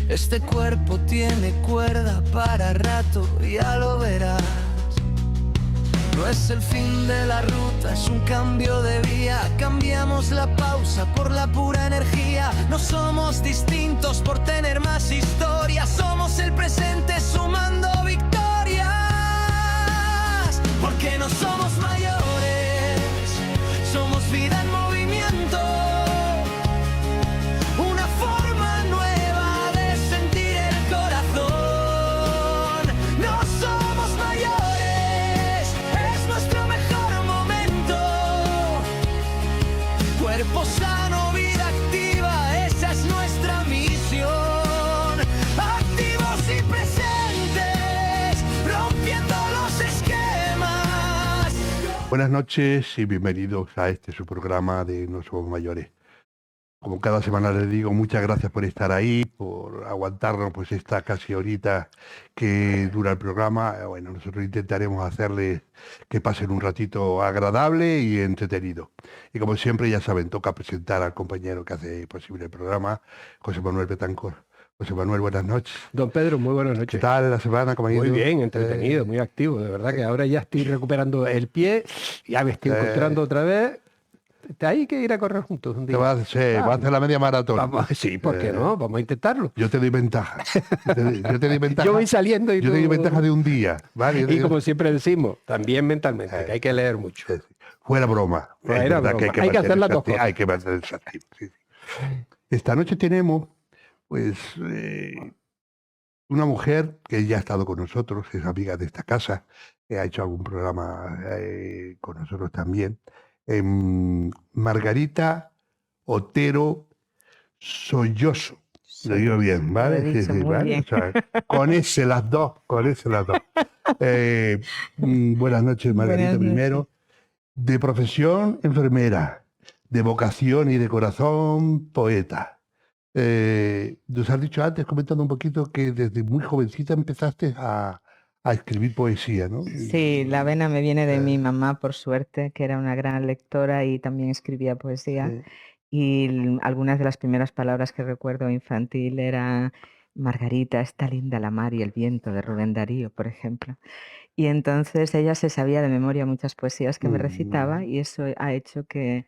Este cuerpo tiene cuerda para rato, ya lo verás. No es el fin de la ruta, es un cambio de vía. Cambiamos la pausa por la pura energía. No somos distintos por tener más historia. Somos el presente sumando victorias. Porque no somos mayores, somos vida en movimiento. Una forma nueva de sentir el corazón. No somos mayores, es nuestro mejor momento. Cuerpo sano, vida activa, esa es nuestra misión. Activos y presentes, rompiendo los esquemas. Buenas noches y bienvenidos a este su programa de No Somos Mayores. Como cada semana les digo, muchas gracias por estar ahí, por aguantarnos pues esta casi horita que dura el programa. Bueno, nosotros intentaremos hacerles que pasen un ratito agradable y entretenido. Y como siempre, ya saben, toca presentar al compañero que hace posible el programa, José Manuel Betancor. José Manuel, buenas noches. Don Pedro, muy buenas noches. ¿Qué tal la semana? ¿Cómo ha ido? Muy bien, entretenido, muy activo. De verdad que ahora ya estoy recuperando el pie, ya me estoy encontrando otra vez. Hay que ir a correr juntos un Te día. vas a hacer la media maratón. Vamos, sí, ¿por qué no? Vamos a intentarlo. Yo te doy ventaja. Yo te doy ventaja. Yo voy saliendo y Yo tú... te doy ventaja de un día, ¿vale? Y como siempre decimos, también mentalmente, que hay que leer mucho. Fuera broma. Fuera Es verdad broma. que Hay que hacer las dos mantenerse activo, cosas. hay que mantenerse activo, sí. Esta noche tenemos, pues, una mujer que ya ha estado con nosotros, es amiga de esta casa, que ha hecho algún programa con nosotros también. Margarita Otero Sollozo. Lo digo bien, ¿vale? Lo he dicho muy ¿vale? bien. O sea, con ese las dos, buenas noches, Margarita, Buenas noches. primero. De profesión, enfermera. De vocación y de corazón, poeta. Nos has dicho antes, comentando un poquito, que desde muy jovencita empezaste a escribir poesía, ¿no? Sí, la vena me viene de mi mamá, por suerte, que era una gran lectora y también escribía poesía. Sí. Y algunas de las primeras palabras que recuerdo infantil eran Margarita, está linda la mar y el viento, de Rubén Darío, por ejemplo. Y entonces ella se sabía de memoria muchas poesías que me recitaba y eso ha hecho que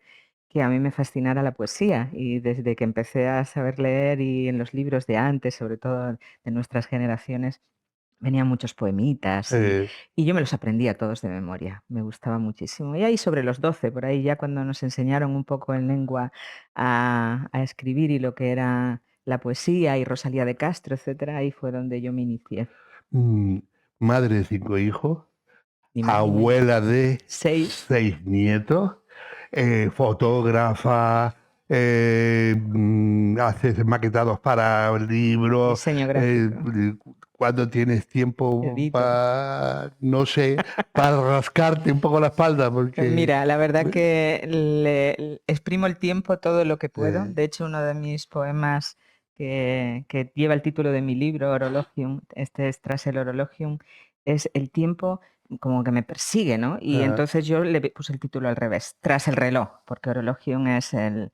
a mí me fascinara la poesía. Y desde que empecé a saber leer y en los libros de antes, sobre todo de nuestras generaciones, venían muchos poemitas y yo me los aprendía todos de memoria, me gustaba muchísimo. Y ahí sobre los 12, por ahí ya cuando nos enseñaron un poco en lengua a escribir y lo que era la poesía y Rosalía de Castro, etcétera, ahí fue donde yo me inicié. Madre de 5 hijos, Imagínate. abuela de 6. 6 nietos, fotógrafa, haces maquetados para libros. Diseño gráfico. Cuando tienes tiempo Edito. para, no sé, para rascarte un poco la espalda, porque... Mira, la verdad que le exprimo el tiempo todo lo que puedo. De hecho, uno de mis poemas que lleva el título de mi libro, Orologium, este es Tras el Orologium, es el tiempo como que me persigue, ¿no? Y entonces yo le puse el título al revés, Tras el reloj, porque Orologium es el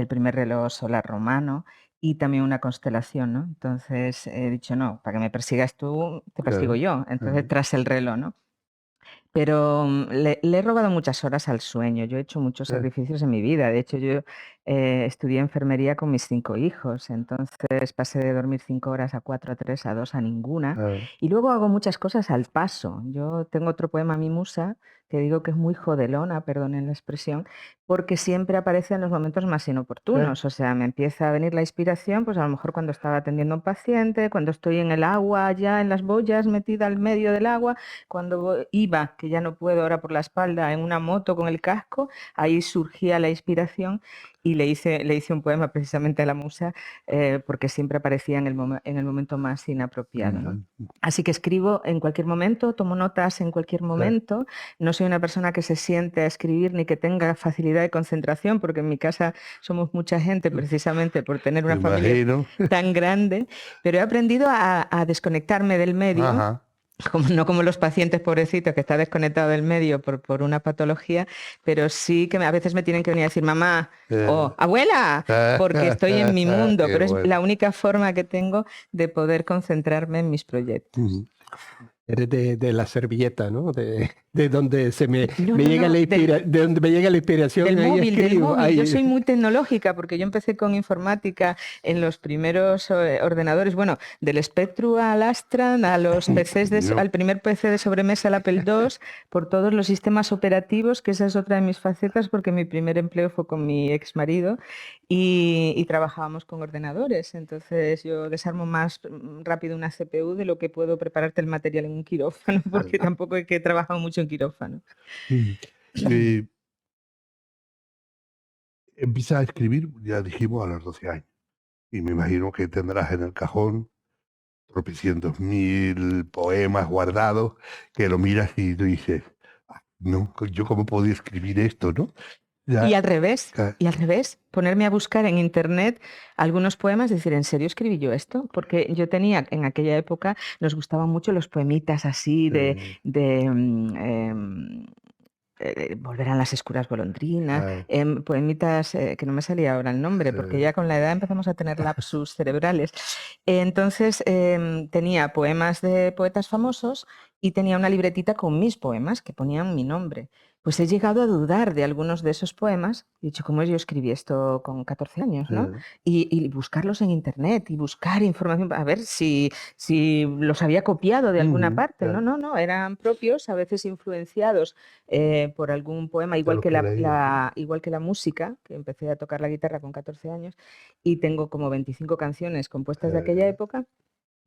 primer reloj solar romano y también una constelación, ¿no? Entonces he dicho, no, para que me persigas tú, te persigo yo. Entonces, Tras el reloj, ¿no? Pero le he robado muchas horas al sueño. Yo he hecho muchos sacrificios en mi vida. De hecho, yo estudié enfermería con mis 5 hijos. Entonces pasé de dormir 5 horas a 4, a 3, a 2, a ninguna. Y luego hago muchas cosas al paso. Yo tengo otro poema, Mi Musa, que digo que es muy jodelona, perdonen la expresión, porque siempre aparece en los momentos más inoportunos. O sea, me empieza a venir la inspiración, pues a lo mejor cuando estaba atendiendo a un paciente, cuando estoy en el agua, ya en las boyas, metida al medio del agua, cuando iba, que ya no puedo ahora por la espalda, en una moto con el casco, ahí surgía la inspiración y le hice un poema precisamente a la musa porque siempre aparecía en el momento más inapropiado, ¿no? Así que escribo en cualquier momento, tomo notas en cualquier momento. No soy una persona que se siente a escribir ni que tenga facilidad de concentración, porque en mi casa somos mucha gente precisamente por tener una familia tan grande, pero he aprendido a desconectarme del medio. no como los pacientes pobrecitos que está desconectado del medio por una patología, pero sí que a veces me tienen que venir a decir mamá o abuela, porque estoy en mi mundo, Qué pero es bueno. la única forma que tengo de poder concentrarme en mis proyectos. Ujú. Eres de la servilleta, ¿no? De donde No, me no, llega no, de donde me llega la inspiración, del ahí móvil, del escribo. móvil. Yo Ahí. soy muy tecnológica porque yo empecé con informática en los primeros ordenadores, bueno, del Spectrum al Astra, a los PCs Yo, al primer PC de sobremesa, el Apple II, por todos los sistemas operativos, que esa es otra de mis facetas porque mi primer empleo fue con mi ex marido y trabajábamos con ordenadores. Entonces yo desarmo más rápido una CPU de lo que puedo prepararte el material en un quirófano, porque tampoco es que he trabajado mucho en quirófano. eh, empieza a escribir, ya dijimos, a los 12 años. Y me imagino que tendrás en el cajón tropecientos mil poemas guardados que lo miras y tú dices, "Ah, no, yo cómo podía escribir esto, ¿no?" Y Ya, al revés, ponerme a buscar en internet algunos poemas, decir, ¿en serio escribí yo esto? Porque yo tenía, en aquella época, nos gustaban mucho los poemitas así Volverán las escuras golondrinas, poemitas que no me salía ahora el nombre, porque ya con la edad empezamos a tener lapsus cerebrales. Entonces tenía poemas de poetas famosos y tenía una libretita con mis poemas que ponían mi nombre. Pues he llegado a dudar de algunos de esos poemas. He dicho, ¿cómo yo escribí esto con 14 años? ¿No? Y buscarlos en internet y buscar información, a ver si los había copiado de alguna parte. No, no, no, eran propios, a veces influenciados por algún poema, igual que igual que la música, que empecé a tocar la guitarra con 14 años y tengo como 25 canciones compuestas de aquella época.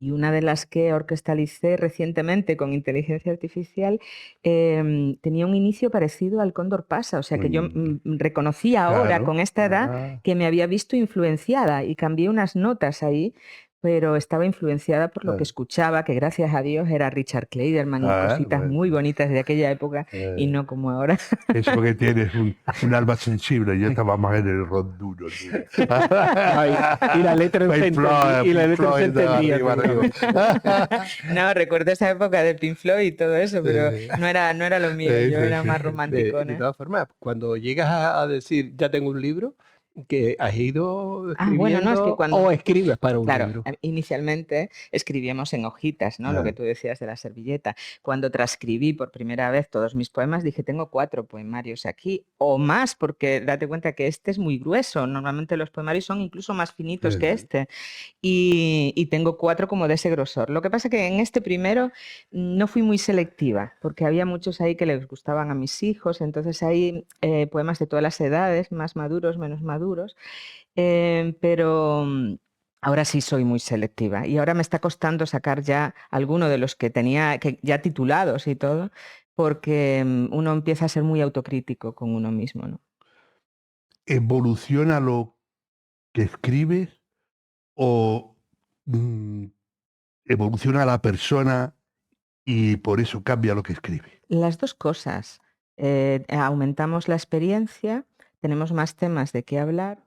Y una de las que orquestalicé recientemente con inteligencia artificial tenía un inicio parecido al Cóndor pasa, o sea que yo reconocí ahora con esta edad que me había visto influenciada y cambié unas notas ahí, pero estaba influenciada por lo que escuchaba, que gracias a Dios era Richard Clayderman y cositas muy bonitas de aquella época y no como ahora. Es porque tienes un alma sensible, yo estaba más en el rock duro. Y la letra entendía. No, recuerdo esa época de Pink Floyd y todo eso, pero no era lo mío, yo era más romántico. De todas formas, cuando llegas a decir, ya tengo un libro, que has ido escribiendo bueno, no, es que cuando, o escribes para un claro, libro. Inicialmente escribíamos en hojitas, ¿no? Lo que tú decías de la servilleta. Cuando transcribí por primera vez todos mis poemas, dije, tengo 4 poemarios aquí o más, porque date cuenta que este es muy grueso. Normalmente los poemarios son incluso más finitos que este. Y tengo 4 como de ese grosor. Lo que pasa que en este primero no fui muy selectiva, porque había muchos ahí que les gustaban a mis hijos, entonces hay poemas de todas las edades, más maduros, menos maduros, pero ahora sí soy muy selectiva y ahora me está costando sacar ya alguno de los que tenía ya titulados y todo, porque uno empieza a ser muy autocrítico con uno mismo, ¿no? ¿Evoluciona lo que escribes o evoluciona la persona y por eso cambia lo que escribe? Las dos cosas. Aumentamos la experiencia, tenemos más temas de qué hablar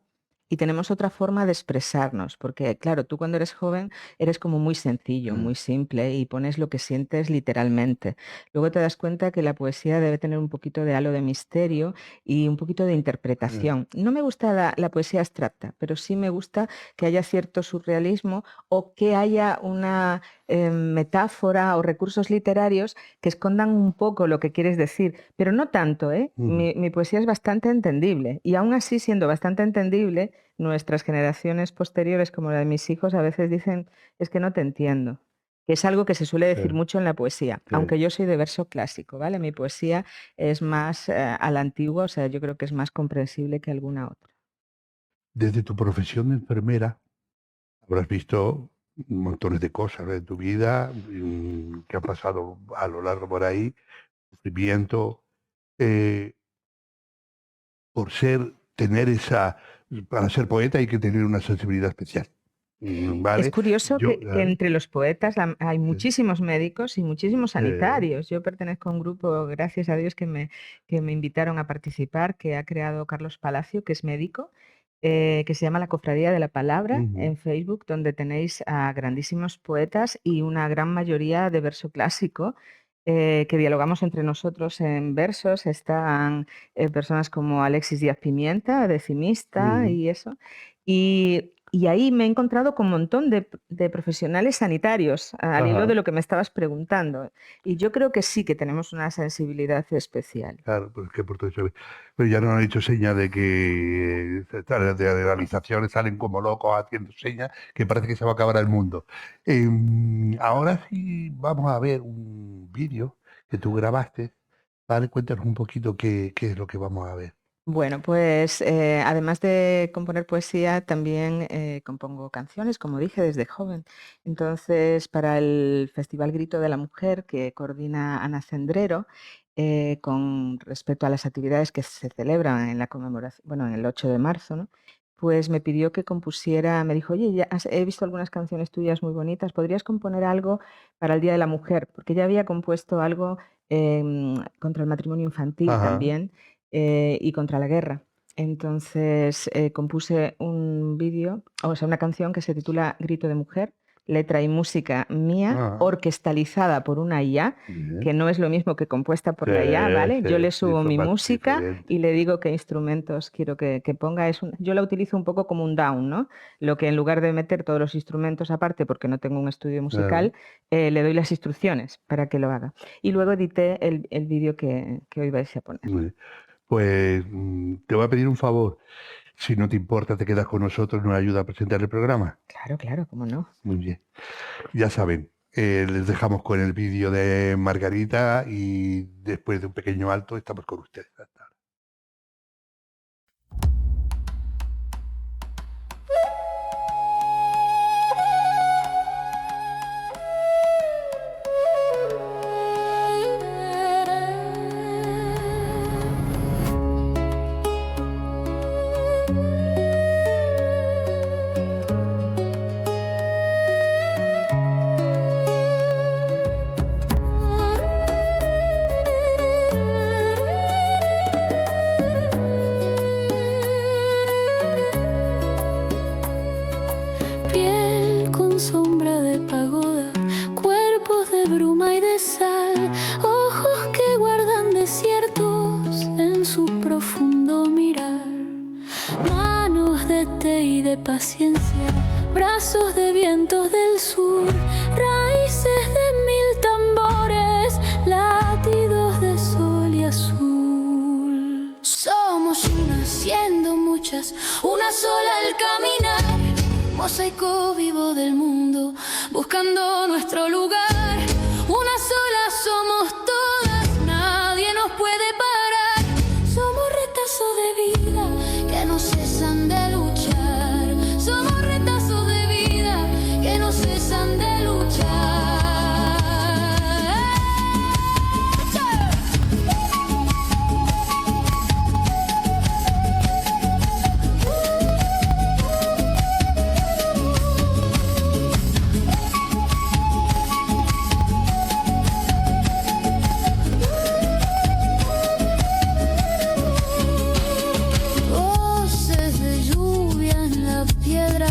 y tenemos otra forma de expresarnos, porque claro, tú cuando eres joven eres como muy sencillo, muy simple y pones lo que sientes literalmente. Luego te das cuenta que la poesía debe tener un poquito de halo de misterio y un poquito de interpretación. No me gusta la poesía abstracta, pero sí me gusta que haya cierto surrealismo o que haya una metáfora o recursos literarios que escondan un poco lo que quieres decir, pero no tanto, ¿eh? Mi poesía es bastante entendible y aún así, siendo bastante entendible, nuestras generaciones posteriores, como la de mis hijos, a veces dicen, es que no te entiendo, que es algo que se suele decir mucho en la poesía, aunque yo soy de verso clásico, ¿vale? Mi poesía es más a la antigua, o sea, yo creo que es más comprensible que alguna otra. Desde tu profesión de enfermera, habrás visto montones de cosas de tu vida que han pasado a lo largo por ahí, sufrimiento, para ser poeta hay que tener una sensibilidad especial. ¿Vale? Es curioso que entre los poetas hay muchísimos médicos y muchísimos sanitarios. Yo pertenezco a un grupo, gracias a Dios, que me invitaron a participar, que ha creado Carlos Palacio, que es médico. que se llama La Cofradía de la Palabra Ujú. en Facebook, donde tenéis a grandísimos poetas y una gran mayoría de verso clásico, que dialogamos entre nosotros en versos. Están personas como Alexis Díaz Pimienta, decimista Ujú. y eso. Y ahí me he encontrado con un montón de profesionales sanitarios, al hilo Ajá. de lo que me estabas preguntando. Y yo creo que sí que tenemos una sensibilidad especial. Claro, pues que por todo eso. Pero ya nos han hecho señas de que de realizaciones salen como locos haciendo señas que parece que se va a acabar el mundo. Ahora sí vamos a ver un vídeo que tú grabaste. Vale, cuéntanos un poquito qué es lo que vamos a ver. Bueno, pues además de componer poesía, también compongo canciones, como dije, desde joven. Entonces, para el Festival Grito de la Mujer, que coordina Ana Cendrero, con respecto a las actividades que se celebran en la conmemoración, bueno, en el 8 de marzo, ¿no? Pues me pidió que compusiera, me dijo, oye, he visto algunas canciones tuyas muy bonitas, ¿podrías componer algo para el Día de la Mujer? Porque ya había compuesto algo contra el matrimonio infantil Ajá. también y contra la guerra. Entonces compuse un vídeo, o sea, una canción que se titula Grito de Mujer, letra y música mía, Ajá. orquestalizada por una IA, Bien. que no es lo mismo que compuesta por Sí, la IA, ¿vale? sí, Yo le sí, subo son mi más música diferentes. y le digo qué instrumentos quiero que ponga. Yo la utilizo un poco como un down, ¿no? Lo que en lugar de meter todos los instrumentos aparte, porque no tengo un estudio Claro. musical, le doy las instrucciones para que lo haga. Y luego edité el vídeo que hoy vais a poner. Muy bien. Pues te voy a pedir un favor. Si no te importa, te quedas con nosotros, nos ayuda a presentar el programa. Claro, claro, cómo no. Muy bien. Ya saben, les dejamos con el vídeo de Margarita y después de un pequeño alto estamos con ustedes. Hasta ahora. Piel con sombra de pagoda, cuerpos de bruma y de sal, ojos que guardan desiertos en su profundo mirar, manos de té y de paciencia, brazos de vientos del sur, raíces de mil tambores, latidos de sol y azul. Somos una siendo muchas, una sola al caminar, mosaico vivo del mundo, buscando nuestro lugar. Una sola somos todas, nadie nos puede parar. Somos retazos de vida que no cesan de luchar. Somos retazos de vida que no cesan de luchar. Voces de lluvia en la piedra,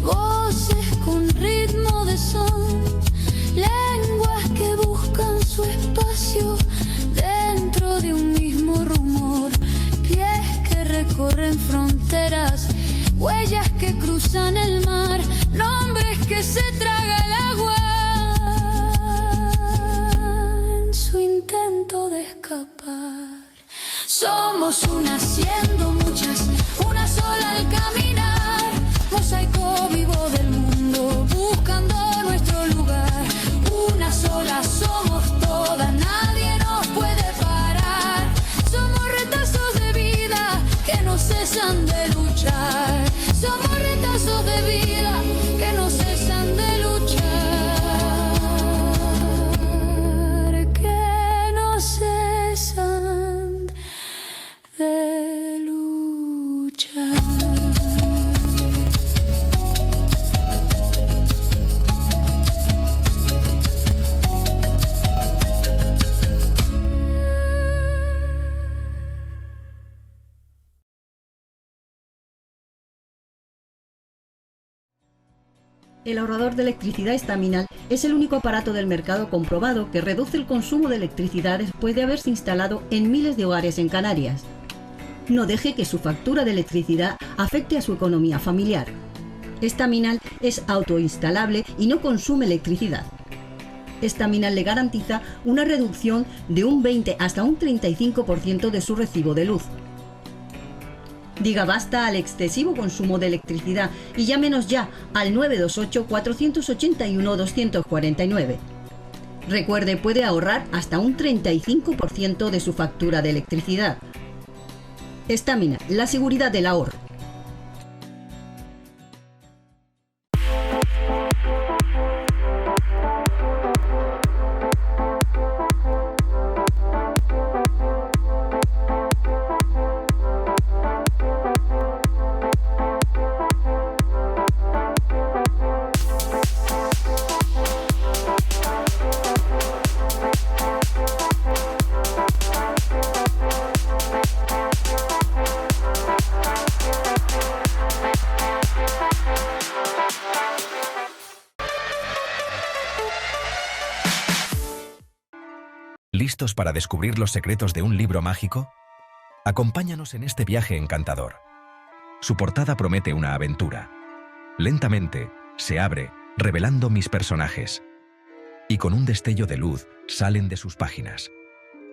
voces con ritmo de son, lenguas que buscan su espacio dentro de un mismo rumor, pies que recorren fronteras, huellas que cruzan el mar, nombres que se traga el agua en su intento de escapar. Somos una siendo muchas, una sola al caminar, mosaico vivo del mundo, buscando nuestro lugar. Una sola somos todas, nadie nos puede parar. Somos retazos de vida que no cesan de luchar. Somos retazos de vida que no cesan de luchar, que no cesan de luchar. El ahorrador de electricidad Staminal es el único aparato del mercado comprobado que reduce el consumo de electricidad después de haberse instalado en miles de hogares en Canarias. No deje que su factura de electricidad afecte a su economía familiar. Staminal es autoinstalable y no consume electricidad. Staminal le garantiza una reducción de un 20 hasta un 35% de su recibo de luz. Diga basta al excesivo consumo de electricidad y llámenos ya al 928-481-249. Recuerde, puede ahorrar hasta un 35% de su factura de electricidad. Staminal, la seguridad del ahorro. ¿Listos para descubrir los secretos de un libro mágico? Acompáñanos en este viaje encantador. Su portada promete una aventura. Lentamente, se abre, revelando mis personajes. Y con un destello de luz, salen de sus páginas.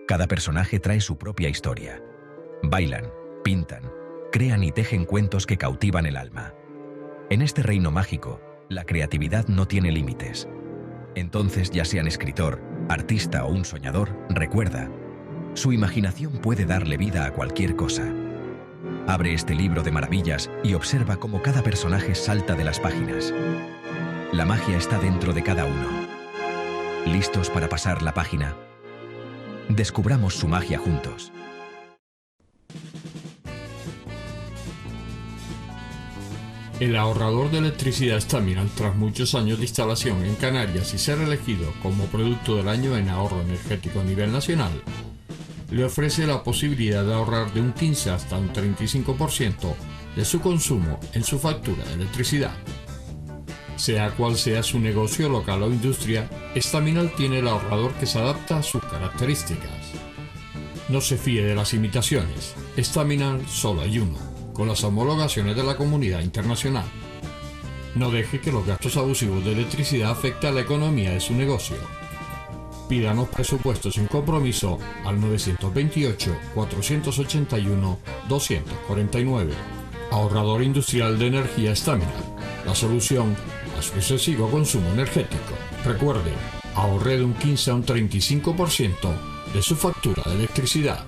Cada personaje trae su propia historia. Bailan, pintan, crean y tejen cuentos que cautivan el alma. En este reino mágico, la creatividad no tiene límites. Entonces, ya sean escritor, artista o un soñador, recuerda, su imaginación puede darle vida a cualquier cosa. Abre este libro de maravillas y observa cómo cada personaje salta de las páginas. La magia está dentro de cada uno. ¿Listos para pasar la página? Descubramos su magia juntos. El ahorrador de electricidad Staminal, tras muchos años de instalación en Canarias y ser elegido como Producto del Año en ahorro energético a nivel nacional, le ofrece la posibilidad de ahorrar de un 15 hasta un 35% de su consumo en su factura de electricidad. Sea cual sea su negocio local o industria, Staminal tiene el ahorrador que se adapta a sus características. No se fíe de las imitaciones, Staminal solo hay uno, con las homologaciones de la comunidad internacional. No deje que los gastos abusivos de electricidad afecten a la economía de su negocio. Pídanos presupuestos sin compromiso al 928-481-249. Ahorrador industrial de energía Staminal, la solución a su excesivo consumo energético. Recuerde, ahorre de un 15 a un 35% de su factura de electricidad.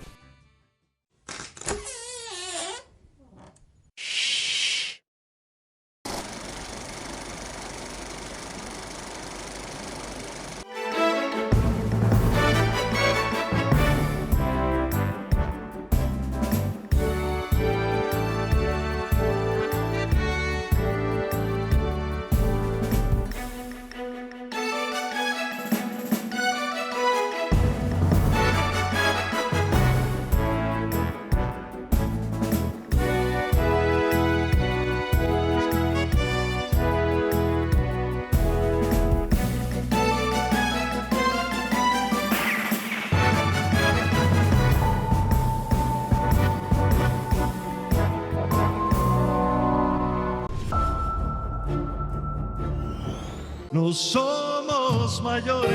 No somos mayores.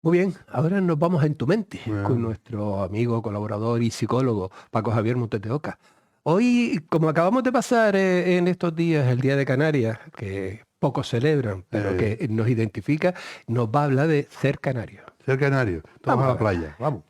Muy bien, ahora nos vamos a En tu mente con nuestro amigo, colaborador y psicólogo Paco Javier Montes de Oca. Hoy, como acabamos de pasar en estos días el Día de Canarias, que pocos celebran, pero que nos identifica, nos va a hablar de ser canario. Ser canario, vamos a la playa, vamos.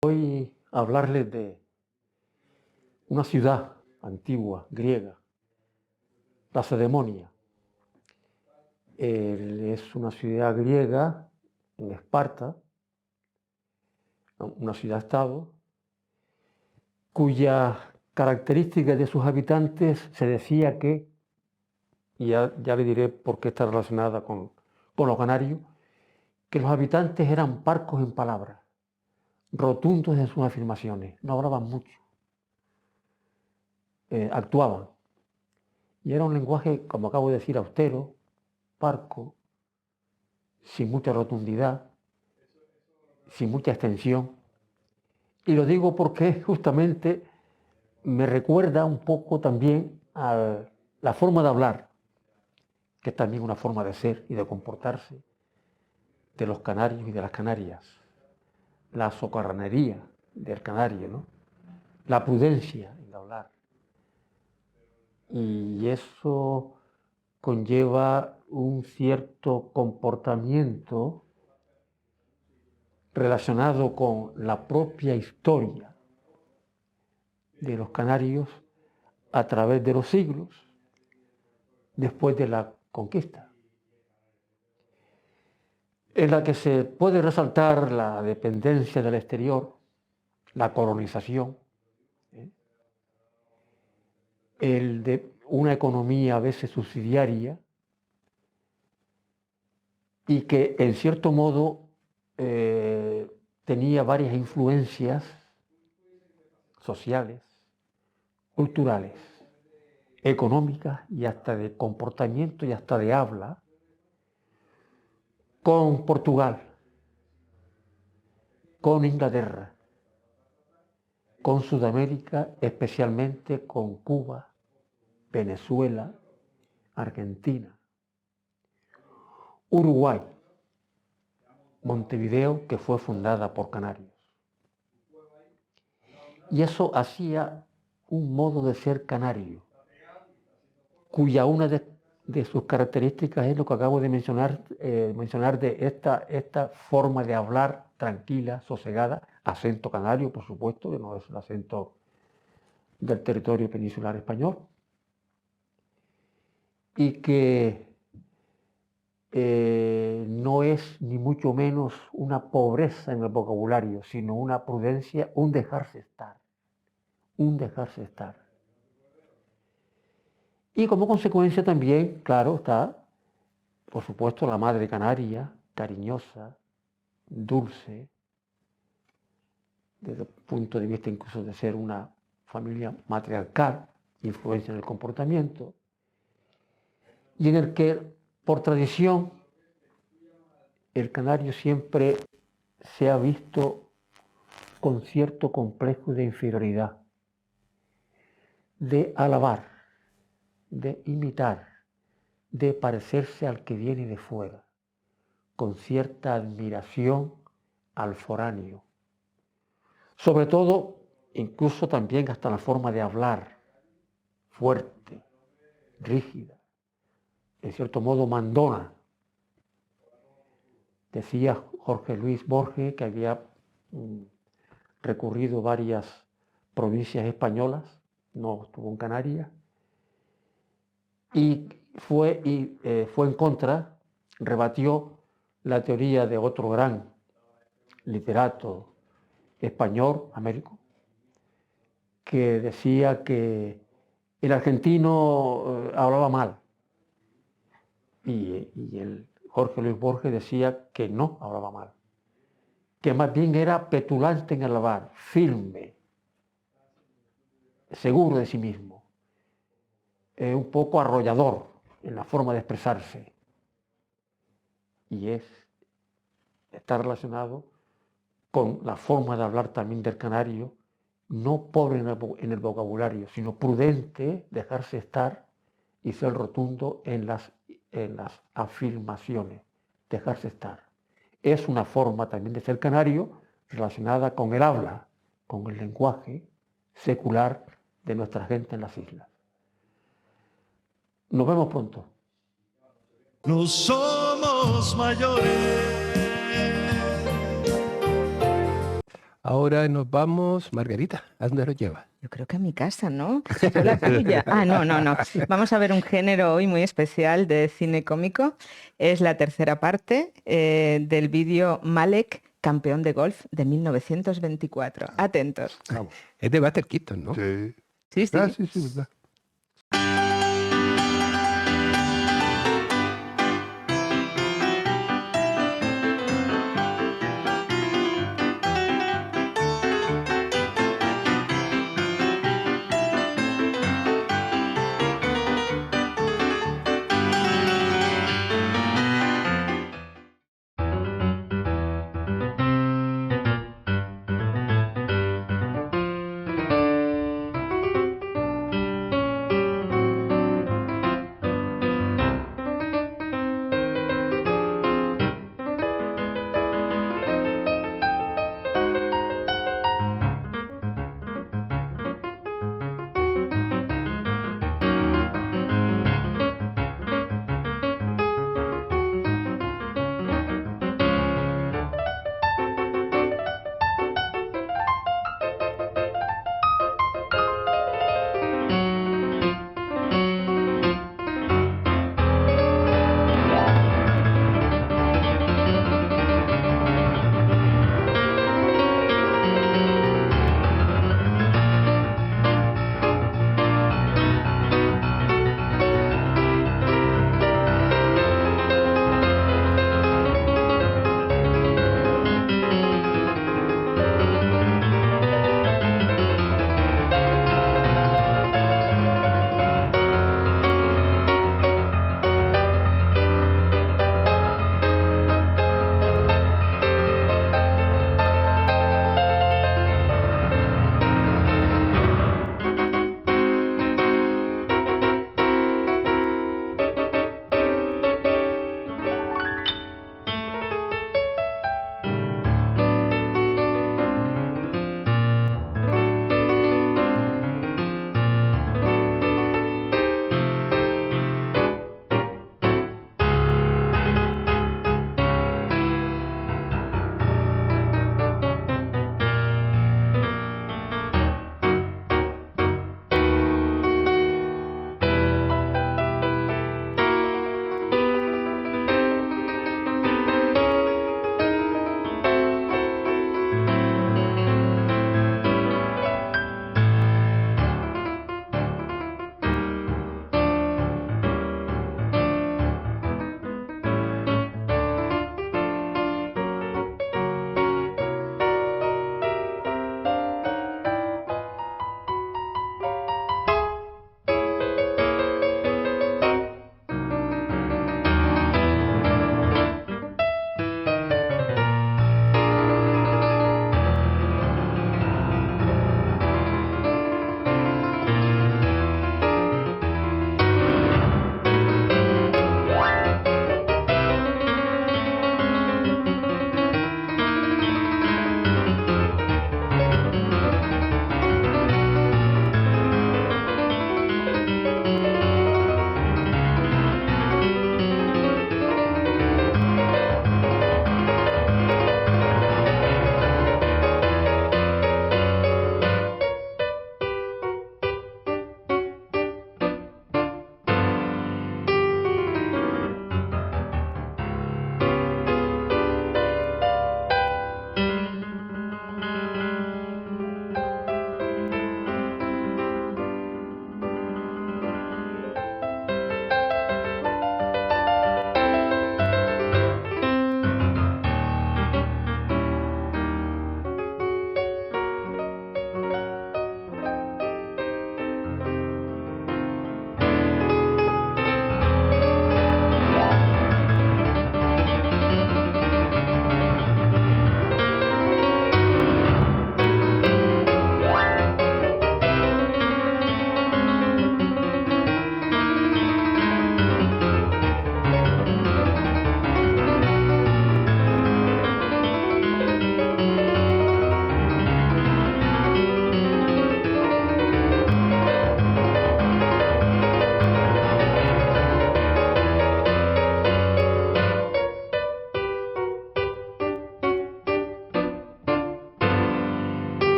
Voy a hablarles de una ciudad antigua, griega, Lacedemonia. Es una ciudad griega en Esparta, una ciudad-estado, cuyas características de sus habitantes se decía que, y ya le diré por qué está relacionada con los canarios, que los habitantes eran parcos en palabras, rotundos en sus afirmaciones, no hablaban mucho, actuaban. Y era un lenguaje, como acabo de decir, austero, parco, sin mucha rotundidad, sin mucha extensión. Y lo digo porque justamente me recuerda un poco también a la forma de hablar, que es también una forma de ser y de comportarse de los canarios y de las canarias. La socarranería del canario, ¿no? La prudencia en hablar. Y eso conlleva un cierto comportamiento relacionado con la propia historia de los canarios a través de los siglos después de la conquista, en la que se puede resaltar la dependencia del exterior, la colonización, el de una economía a veces subsidiaria y que en cierto modo tenía varias influencias sociales, culturales, económicas y hasta de comportamiento y hasta de habla con Portugal, con Inglaterra, con Sudamérica, especialmente con Cuba, Venezuela, Argentina, Uruguay, Montevideo, que fue fundada por canarios. Y eso hacía un modo de ser canario, cuya una de sus características es lo que acabo de mencionar de esta forma de hablar tranquila, sosegada, acento canario, por supuesto, que no es el acento del territorio peninsular español, y que no es ni mucho menos una pobreza en el vocabulario, sino una prudencia, un dejarse estar, un dejarse estar. Y como consecuencia también, claro, está, por supuesto, la madre canaria, cariñosa, dulce, desde el punto de vista incluso de ser una familia matriarcal, influencia en el comportamiento, y en el que, por tradición, el canario siempre se ha visto con cierto complejo de inferioridad, de alabar, de imitar, de parecerse al que viene de fuera, con cierta admiración al foráneo. Sobre todo, incluso también hasta la forma de hablar, fuerte, rígida, en cierto modo mandona. Decía Jorge Luis Borges que había recorrido varias provincias españolas, no estuvo en Canarias, y fue en contra, rebatió la teoría de otro gran literato español, Américo, que decía que el argentino hablaba mal. Y el Jorge Luis Borges decía que no hablaba mal, que más bien era petulante en el hablar, firme, seguro de sí mismo, un poco arrollador en la forma de expresarse. Y está relacionado con la forma de hablar también del canario, no pobre en el vocabulario, sino prudente, dejarse estar y ser rotundo en las afirmaciones, dejarse estar. Es una forma también de ser canario relacionada con el habla, con el lenguaje secular de nuestra gente en las islas. Nos vemos pronto. No somos mayores. Ahora nos vamos, Margarita, ¿a dónde nos lleva? Yo creo que a mi casa, ¿no? Yo la tuya. Ah, no. Vamos a ver un género hoy muy especial de cine cómico. Es la tercera parte del vídeo Malek, campeón de golf de 1924. Atentos. Vamos. Es de Buster Keaton, ¿no? Sí. Sí. Ah, sí, verdad.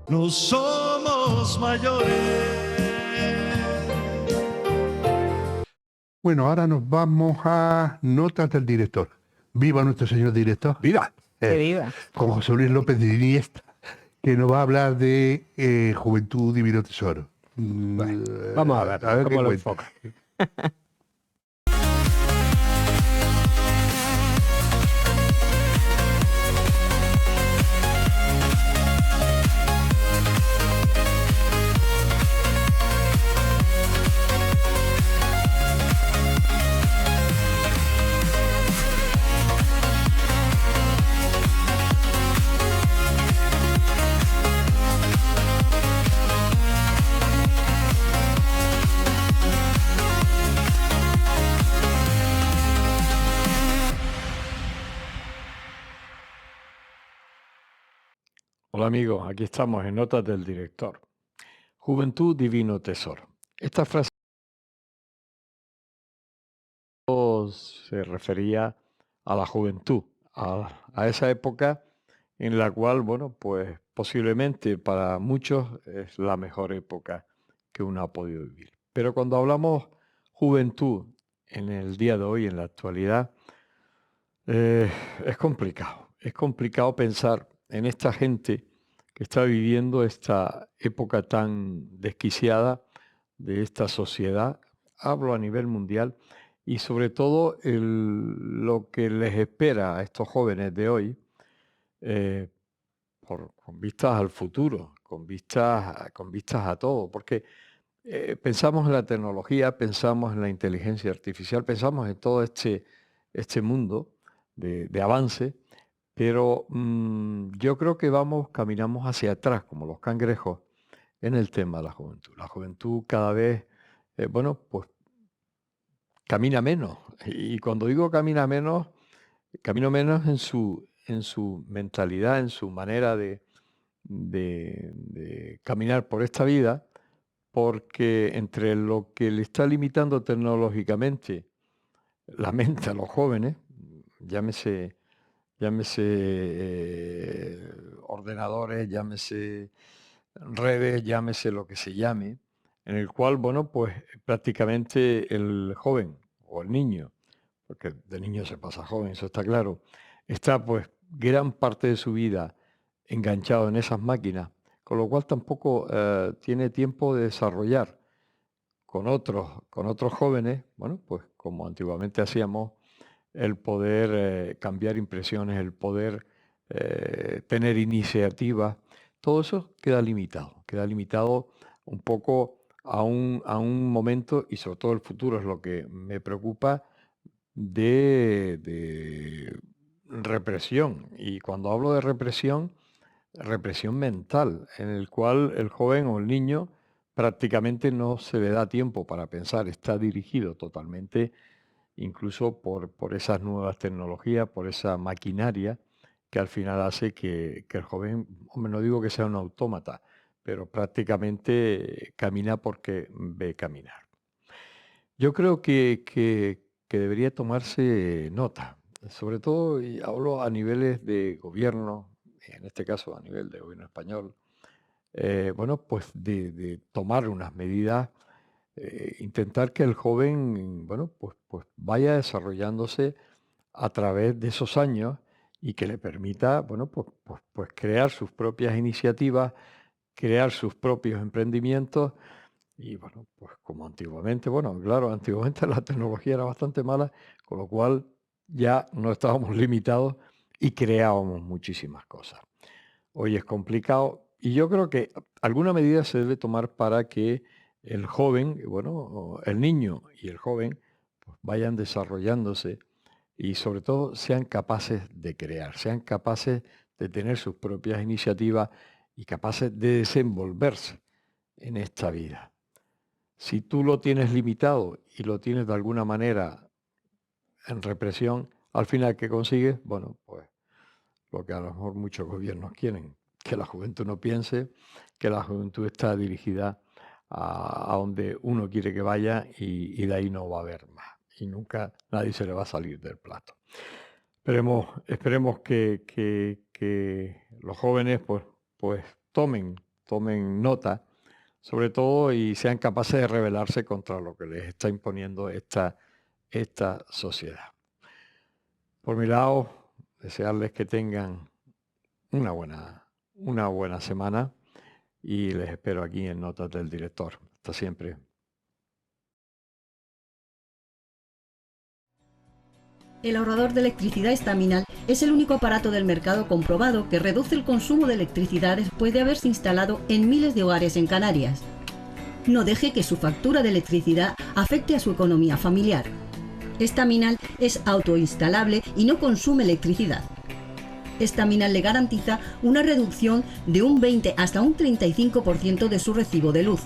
no somos mayores. Bueno, ahora nos vamos a notas del director. ¡Viva nuestro señor director! ¡Viva! ¡Que viva! Con José Luis López de Iniesta, que nos va a hablar de Juventud Divino Tesoro. Bueno, vamos a ver qué cómo lo cuenta. enfoca. Hola amigos, aquí estamos en Notas del Director. Juventud Divino Tesoro. Esta frase se refería a la juventud, a esa época en la cual, bueno, pues posiblemente para muchos es la mejor época que uno ha podido vivir. Pero cuando hablamos juventud en el día de hoy, en la actualidad, es complicado pensar en esta gente que está viviendo esta época tan desquiciada de esta sociedad, hablo a nivel mundial, y sobre todo lo que les espera a estos jóvenes de hoy, eh, con vistas al futuro, con vistas a todo, porque pensamos en la tecnología, pensamos en la inteligencia artificial, pensamos en todo este mundo de avance, pero yo creo que caminamos hacia atrás, como los cangrejos, en el tema de la juventud. La juventud cada vez, bueno, pues camina menos. Y cuando digo camina menos en su mentalidad, en su manera de caminar por esta vida, porque entre lo que le está limitando tecnológicamente la mente a los jóvenes, llámese ordenadores, llámese redes, llámese lo que se llame, en el cual, bueno, pues prácticamente el joven o el niño, porque de niño se pasa joven, eso está claro, está pues gran parte de su vida enganchado en esas máquinas, con lo cual tampoco tiene tiempo de desarrollar con otros jóvenes, bueno, pues como antiguamente hacíamos, el poder cambiar impresiones, el poder tener iniciativa, todo eso queda limitado un poco a un momento, y sobre todo el futuro es lo que me preocupa, de represión. Y cuando hablo de represión mental, en el cual el joven o el niño prácticamente no se le da tiempo para pensar, está dirigido totalmente incluso por esas nuevas tecnologías, por esa maquinaria que al final hace que el joven, hombre, no digo que sea un autómata, pero prácticamente camina porque ve caminar. Yo creo que debería tomarse nota, sobre todo, y hablo a niveles de gobierno, en este caso a nivel de gobierno español, bueno, pues de tomar unas medidas, intentar que el joven, bueno, pues vaya desarrollándose a través de esos años y que le permita, bueno, pues crear sus propias iniciativas, crear sus propios emprendimientos. Y bueno, pues como antiguamente, bueno, claro, antiguamente la tecnología era bastante mala, con lo cual ya no estábamos limitados y creábamos muchísimas cosas. Hoy es complicado y yo creo que alguna medida se debe tomar para que el joven, bueno, el niño y el joven pues vayan desarrollándose y sobre todo sean capaces de crear, sean capaces de tener sus propias iniciativas y capaces de desenvolverse en esta vida. Si tú lo tienes limitado y lo tienes de alguna manera en represión, al final, ¿qué consigues? Bueno, pues lo que a lo mejor muchos gobiernos quieren, que la juventud no piense, que la juventud está dirigida a donde uno quiere que vaya y de ahí no va a haber más. Y nunca nadie se le va a salir del plato. Esperemos que los jóvenes pues tomen tomen nota, sobre todo, y sean capaces de rebelarse contra lo que les está imponiendo esta sociedad. Por mi lado, desearles que tengan una buena semana y les espero aquí en Notas del Director. Hasta siempre. El ahorrador de electricidad estaminal es el único aparato del mercado comprobado que reduce el consumo de electricidad después de haberse instalado en miles de hogares en Canarias. No deje que su factura de electricidad afecte a su economía familiar. Estaminal es autoinstalable y no consume electricidad. Estaminal le garantiza una reducción de un 20 hasta un 35% de su recibo de luz.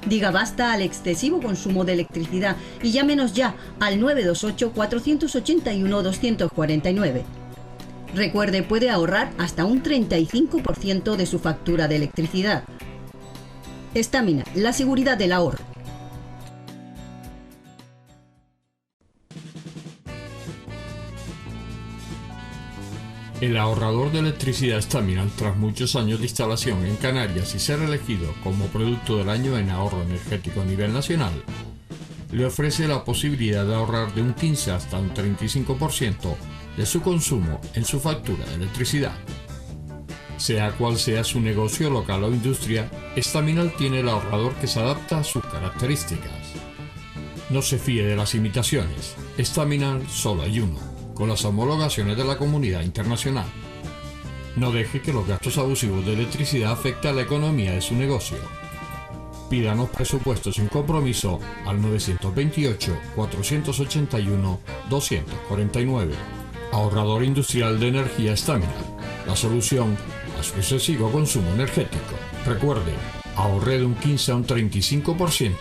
Diga basta al excesivo consumo de electricidad y llámenos ya al 928-481-249. Recuerde, puede ahorrar hasta un 35% de su factura de electricidad. Estaminal, la seguridad del ahorro. El ahorrador de electricidad Estaminal, tras muchos años de instalación en Canarias y ser elegido como producto del año en ahorro energético a nivel nacional, le ofrece la posibilidad de ahorrar de un 15 hasta un 35% de su consumo en su factura de electricidad. Sea cual sea su negocio local o industria, Estaminal tiene el ahorrador que se adapta a sus características. No se fíe de las imitaciones, Estaminal solo hay uno, con las homologaciones de la comunidad internacional. No deje que los gastos abusivos de electricidad afecten a la economía de su negocio. Pídanos presupuesto sin compromiso al 928-481-249. Ahorrador industrial de energía Estaminal, la solución a su excesivo consumo energético. Recuerde, ahorre de un 15 a un 35%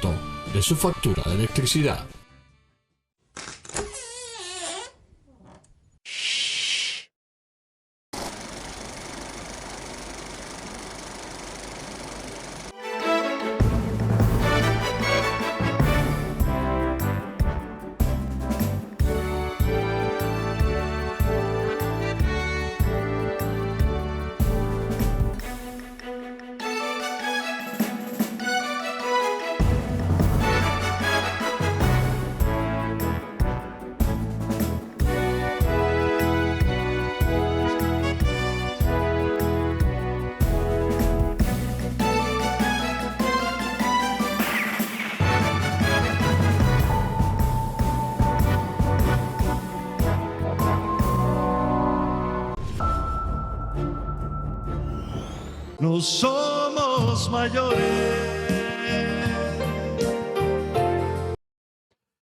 de su factura de electricidad. No somos mayores.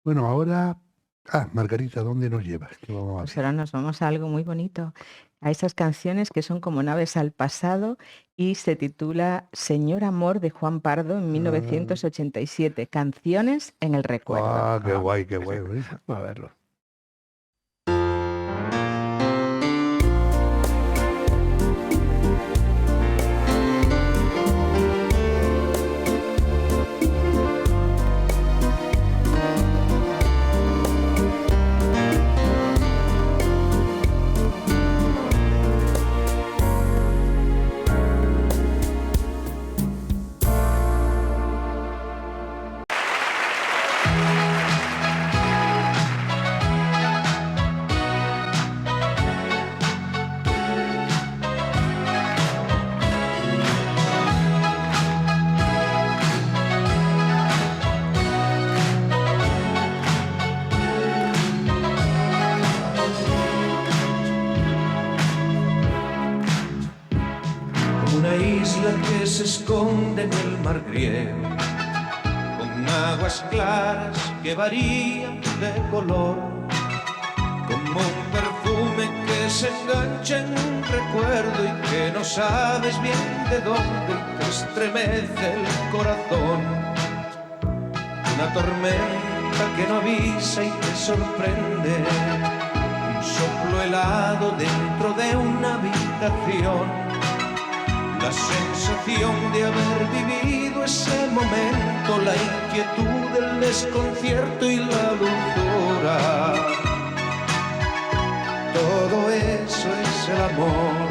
Bueno, ahora... Margarita, ¿dónde nos llevas? ¿Qué vamos a Pues hacer? ahora nos vamos a algo muy bonito, a esas canciones que son como naves al pasado y se titula Señor Amor de Juan Pardo en 1987, Canciones en el Recuerdo. Qué guay, qué guay. ¿Eh? Vamos a verlo. Una isla que se esconde en el mar griego, con aguas claras que varían de color, como un perfume que se engancha en un recuerdo y que no sabes bien de dónde y te estremece el corazón. Una tormenta que no avisa y te sorprende, un soplo helado dentro de una habitación. La sensación de haber vivido ese momento, la inquietud, el desconcierto y la dulzura. Todo eso es el amor.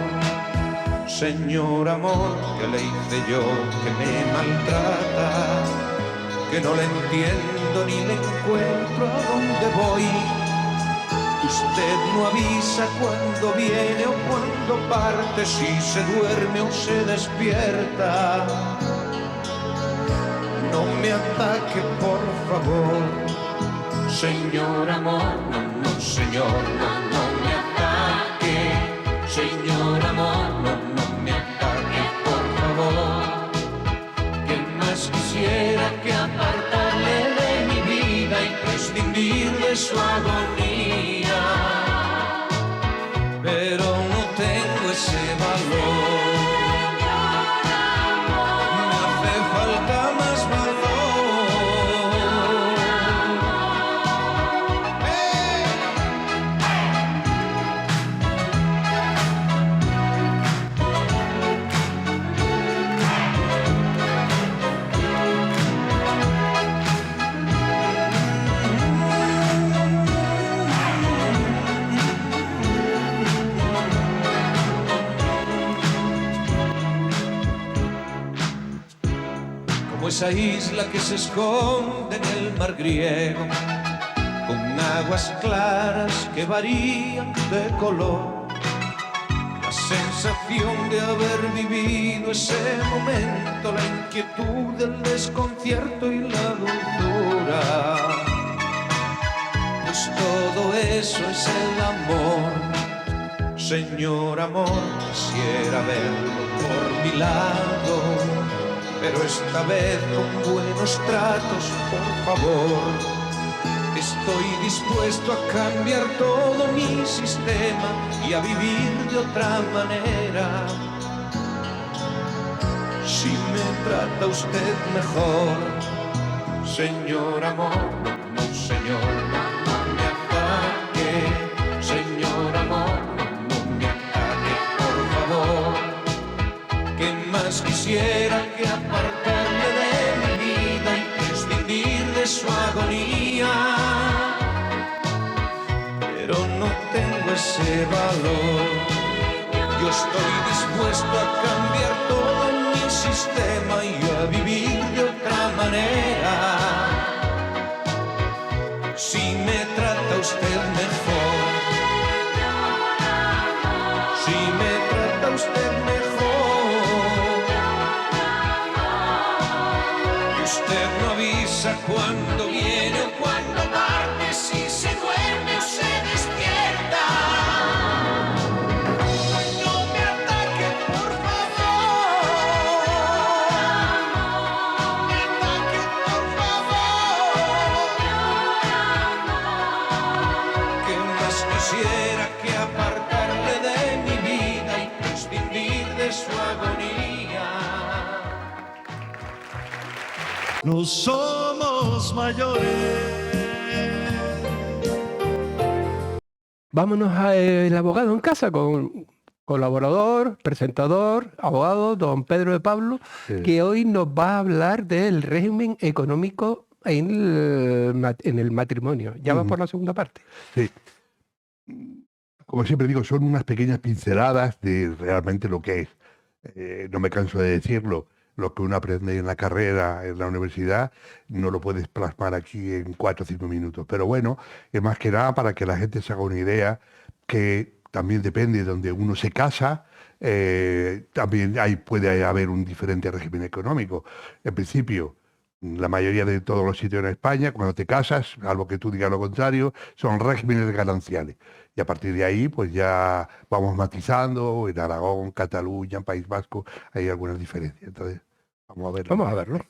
Señor amor, ¿qué le hice yo que me maltrata? Que no le entiendo ni le encuentro a dónde voy. Usted no avisa cuando viene o cuando parte, si se duerme o se despierta. No me ataque, por favor. Señor amor, no, no, señor, no, no me ataque. Señor amor, no, no me ataque, por favor. ¿Qué más quisiera que apartarle de mi vida y prescindir de su agonía? Pero no tengo ese valor. Me hace falta más valor. Como esa isla que se esconde en el mar griego, con aguas claras que varían de color. La sensación de haber vivido ese momento, la inquietud, el desconcierto y la dulzura. Pues todo eso es el amor. Señor amor, quisiera verlo por mi lado, pero esta vez con buenos tratos, por favor. Estoy dispuesto a cambiar todo mi sistema y a vivir de otra manera. Si me trata usted mejor, señor amor, no, no, señor, no, no me ataque. Señor amor, no, no me ataque, por favor. ¿Qué más quisiera que apartarle de mi vida y prescindir de su agonía? Pero no tengo ese valor. Yo estoy dispuesto a cambiar todo mi sistema y a vivir de otra manera. Si me trata usted mejor, si me trata usted mejor, y usted no avisa cuando viene o cuando parte, si se duerme o se despierta. No me ataque, por favor. No me ataque, por favor. ¿Qué más quisiera que apartarle de mi vida y prescindir de su agonía? No somos mayores. Vámonos al abogado en casa con colaborador, presentador, abogado, don Pedro de Pablo, que hoy nos va a hablar del régimen económico en el matrimonio. Ya va por la segunda parte. Sí. Como siempre digo, son unas pequeñas pinceladas de realmente lo que es. No me canso de decirlo. Lo que uno aprende en la carrera, en la universidad, no lo puedes plasmar aquí en 4 o 5 minutos. Pero bueno, es más que nada para que la gente se haga una idea que también depende de donde uno se casa, también puede haber un diferente régimen económico. En principio, la mayoría de todos los sitios en España, cuando te casas, salvo que tú digas lo contrario, son regímenes gananciales. Y a partir de ahí, pues ya vamos matizando, en Aragón, Cataluña, en País Vasco, hay algunas diferencias. Entonces, vamos a verlo. Vamos a verlo.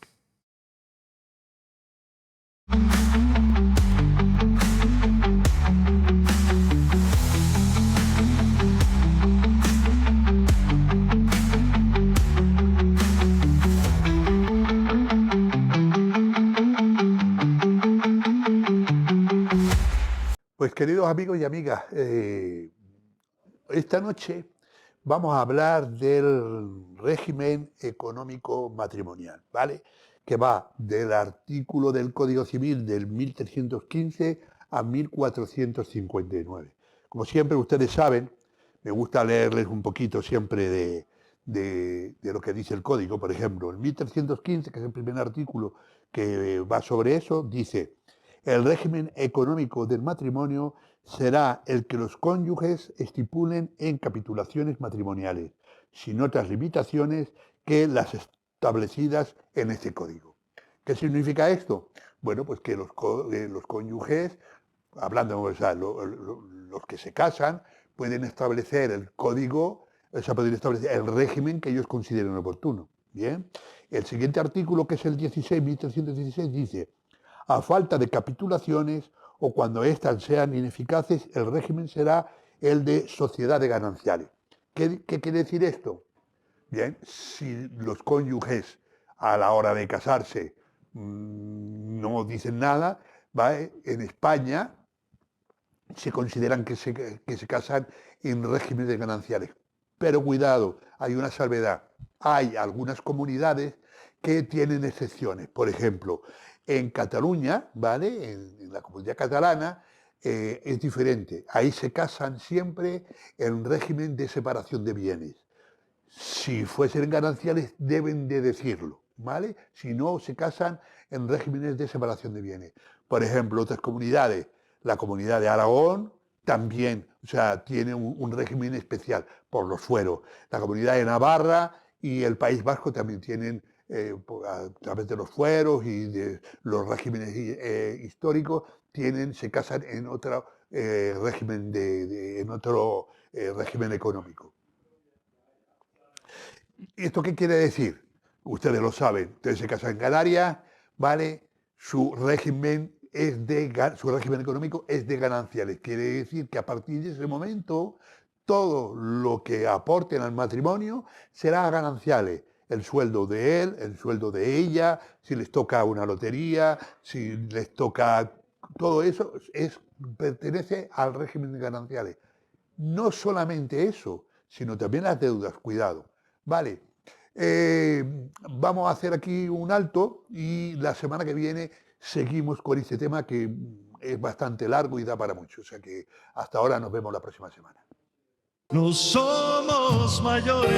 Pues queridos amigos y amigas, esta noche vamos a hablar del régimen económico matrimonial, ¿vale? Que va del artículo del Código Civil del 1315 a 1459. Como siempre ustedes saben, me gusta leerles un poquito siempre de lo que dice el código. Por ejemplo, el 1315, que es el primer artículo que va sobre eso, dice: el régimen económico del matrimonio será el que los cónyuges estipulen en capitulaciones matrimoniales, sin otras limitaciones que las establecidas en este código. ¿Qué significa esto? Bueno, pues que los cónyuges, hablando, o sea, los que se casan, pueden establecer el código, o sea, pueden establecer el régimen que ellos consideren oportuno. Bien. El siguiente artículo, que es el 1316, dice: a falta de capitulaciones o cuando éstas sean ineficaces, el régimen será el de sociedad de gananciales. ¿Qué quiere decir esto? Bien, si los cónyuges a la hora de casarse no dicen nada, ¿vale? En España se consideran que se casan en régimen de gananciales. Pero cuidado, hay una salvedad. Hay algunas comunidades que tienen excepciones. Por ejemplo, en Cataluña, ¿vale? En la comunidad catalana, es diferente. Ahí se casan siempre en régimen de separación de bienes. Si fuesen gananciales, deben de decirlo, ¿vale? Si no, se casan en regímenes de separación de bienes. Por ejemplo, otras comunidades, la comunidad de Aragón también, o sea, tiene un régimen especial por los fueros. La comunidad de Navarra y el País Vasco también tienen, a través de los fueros y de los regímenes históricos, se casan en otro régimen régimen económico. ¿Esto qué quiere decir? Ustedes lo saben. Ustedes se casan en Canarias, ¿vale? Su régimen económico es de gananciales. Quiere decir que a partir de ese momento todo lo que aporten al matrimonio será gananciales. El sueldo de él, el sueldo de ella, si les toca una lotería, si les toca... Todo eso pertenece al régimen de gananciales. No solamente eso, sino también las deudas. Cuidado. Vale. Vamos a hacer aquí un alto y la semana que viene seguimos con este tema que es bastante largo y da para mucho. O sea que hasta ahora nos vemos la próxima semana. No somos mayores.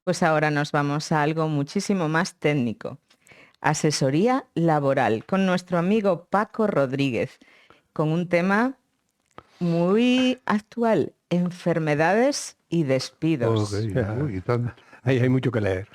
Pues ahora nos vamos a algo muchísimo más técnico. Asesoría laboral con nuestro amigo Paco Rodríguez, con un tema muy actual: enfermedades y despidos. Okay. Ahí hay mucho que leer.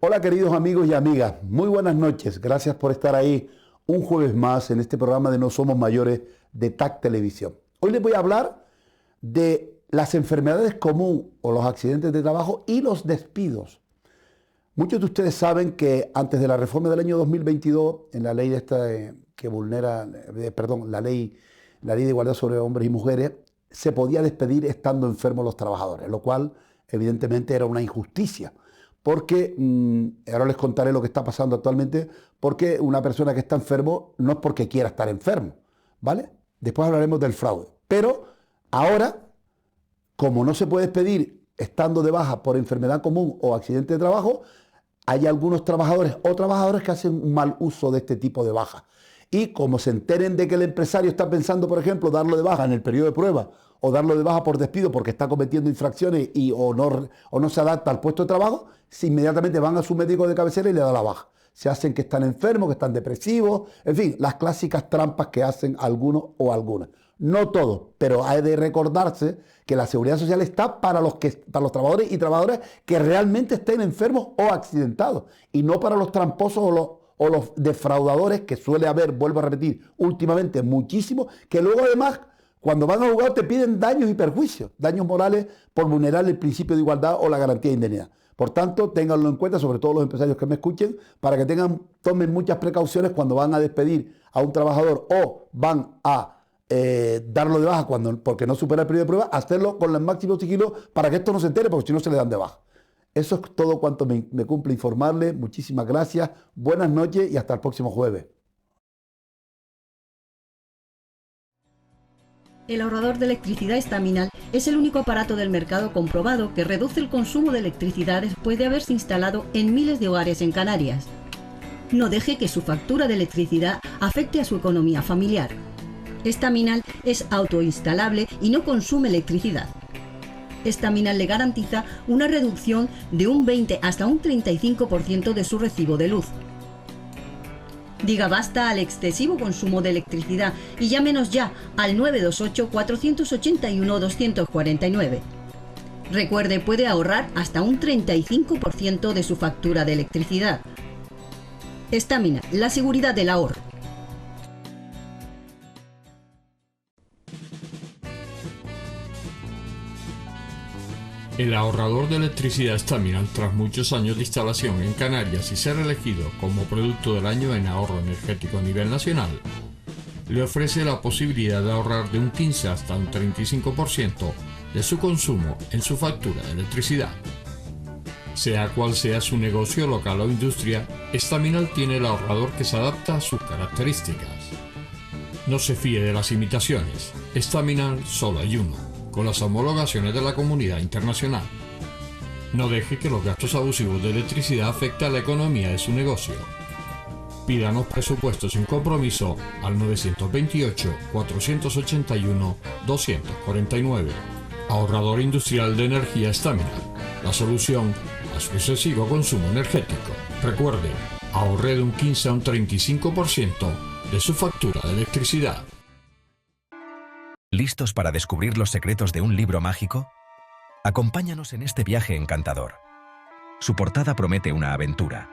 Hola queridos amigos y amigas, muy buenas noches, gracias por estar ahí un jueves más en este programa de No Somos Mayores de TAC Televisión. Hoy les voy a hablar de las enfermedades comunes o los accidentes de trabajo y los despidos. Muchos de ustedes saben que antes de la reforma del año 2022, en la ley que vulnera, la ley de igualdad sobre hombres y mujeres, se podía despedir estando enfermos los trabajadores, lo cual evidentemente era una injusticia. Porque, ahora les contaré lo que está pasando actualmente, porque una persona que está enfermo no es porque quiera estar enfermo, ¿vale? Después hablaremos del fraude. Pero ahora, como no se puede despedir estando de baja por enfermedad común o accidente de trabajo, hay algunos trabajadores o trabajadoras que hacen un mal uso de este tipo de baja. Y como se enteren de que el empresario está pensando, por ejemplo, darlo de baja en el periodo de prueba o darlo de baja por despido porque está cometiendo infracciones o no se adapta al puesto de trabajo, inmediatamente van a su médico de cabecera y le da la baja. Se hacen que están enfermos, que están depresivos, en fin, las clásicas trampas que hacen algunos o algunas. No todos, pero hay de recordarse que la seguridad social está para los trabajadores y trabajadoras que realmente estén enfermos o accidentados, y no para los tramposos o los defraudadores, que suele haber, vuelvo a repetir, últimamente muchísimos, que luego además, cuando van a juzgar, te piden daños y perjuicios, daños morales por vulnerar el principio de igualdad o la garantía de indemnidad. Por tanto, ténganlo en cuenta, sobre todo los empresarios que me escuchen, para que tomen muchas precauciones cuando van a despedir a un trabajador o van a darlo de baja porque no supera el periodo de prueba, hacerlo con el máximo sigilo para que esto no se entere, porque si no se le dan de baja. Eso es todo cuanto me cumple informarle. Muchísimas gracias, buenas noches y hasta el próximo jueves. El ahorrador de electricidad estaminal es el único aparato del mercado comprobado que reduce el consumo de electricidad después de haberse instalado en miles de hogares en Canarias. No deje que su factura de electricidad afecte a su economía familiar. Estaminal es autoinstalable y no consume electricidad. Estaminal le garantiza una reducción de un 20 hasta un 35% de su recibo de luz. Diga basta al excesivo consumo de electricidad y llámenos ya al 928-481-249. Recuerde, puede ahorrar hasta un 35% de su factura de electricidad. Estaminal, la seguridad del ahorro. El ahorrador de electricidad Estaminal, tras muchos años de instalación en Canarias y ser elegido como producto del año en ahorro energético a nivel nacional, le ofrece la posibilidad de ahorrar de un 15 hasta un 35% de su consumo en su factura de electricidad. Sea cual sea su negocio local o industria, Estaminal tiene el ahorrador que se adapta a sus características. No se fíe de las imitaciones, Estaminal solo hay uno, con las homologaciones de la comunidad internacional. No deje que los gastos abusivos de electricidad afecten a la economía de su negocio. Pídanos presupuestos sin compromiso al 928-481-249. Ahorrador industrial de energía Estaminal, la solución a su excesivo consumo energético. Recuerde, ahorre de un 15 a un 35% de su factura de electricidad. ¿Listos para descubrir los secretos de un libro mágico? Acompáñanos en este viaje encantador. Su portada promete una aventura.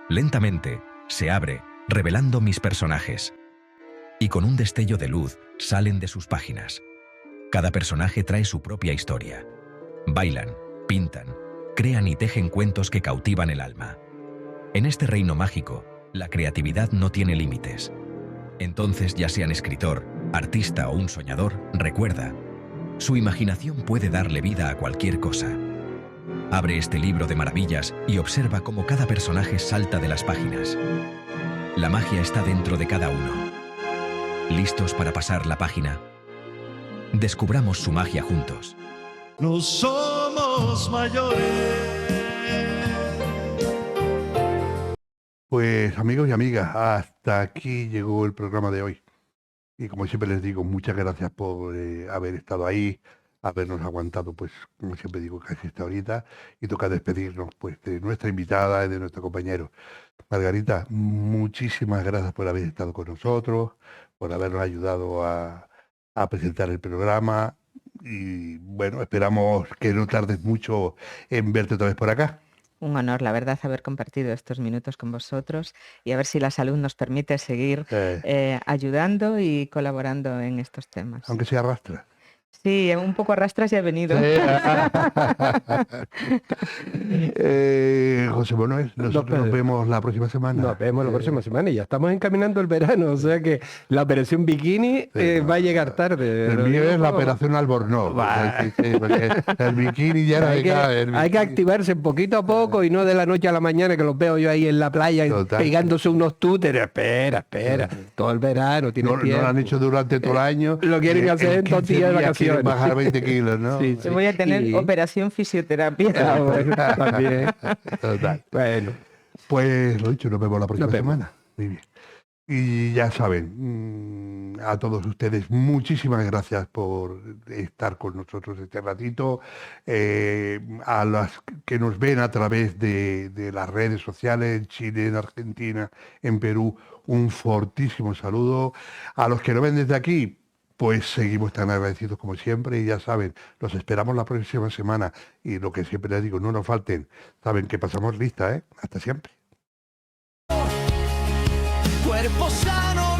Lentamente, se abre, revelando mis personajes. Y con un destello de luz, salen de sus páginas. Cada personaje trae su propia historia. Bailan, pintan, crean y tejen cuentos que cautivan el alma. En este reino mágico, la creatividad no tiene límites. Entonces, ya sean escritor, artista o un soñador, recuerda, su imaginación puede darle vida a cualquier cosa. Abre este libro de maravillas y observa cómo cada personaje salta de las páginas. La magia está dentro de cada uno. ¿Listos para pasar la página? Descubramos su magia juntos. No somos mayores. Pues amigos y amigas, hasta aquí llegó el programa de hoy. Y como siempre les digo, muchas gracias por haber estado ahí, habernos aguantado, pues como siempre digo, casi esta horita. Y toca despedirnos pues de nuestra invitada y de nuestro compañero. Margarita, muchísimas gracias por haber estado con nosotros, por habernos ayudado a presentar el programa. Y bueno, esperamos que no tardes mucho en verte otra vez por acá. Un honor, la verdad, haber compartido estos minutos con vosotros y a ver si la salud nos permite seguir ayudando y colaborando en estos temas. Aunque sea arrastra. Sí, un poco arrastras y ha venido. José Manuel, nosotros nos vemos la próxima semana. Nos vemos la próxima semana y ya estamos encaminando el verano, o sea que la operación bikini va a llegar tarde. El mío es la operación Albornoz. Porque el bikini ya no hay que activarse poquito a poco y no de la noche a la mañana que los veo yo ahí en la playa pegándose unos túteres. Espera, todo el verano tiene tiempo. No lo han hecho durante todo el año. Lo quieren hacer en 2 días de vacaciones. Bajar 20 kilos, ¿no? Sí. Voy a tener operación fisioterapia. Bueno, también. Total. Bueno. Pues lo dicho, nos vemos la próxima semana. Muy bien. Y ya saben, a todos ustedes, muchísimas gracias por estar con nosotros este ratito. A las que nos ven a través de las redes sociales, en Chile, en Argentina, en Perú, un fortísimo saludo. A los que nos ven desde aquí, pues seguimos tan agradecidos como siempre y ya saben, los esperamos la próxima semana y lo que siempre les digo, no nos falten, saben que pasamos lista, hasta siempre. Cuerpo sano,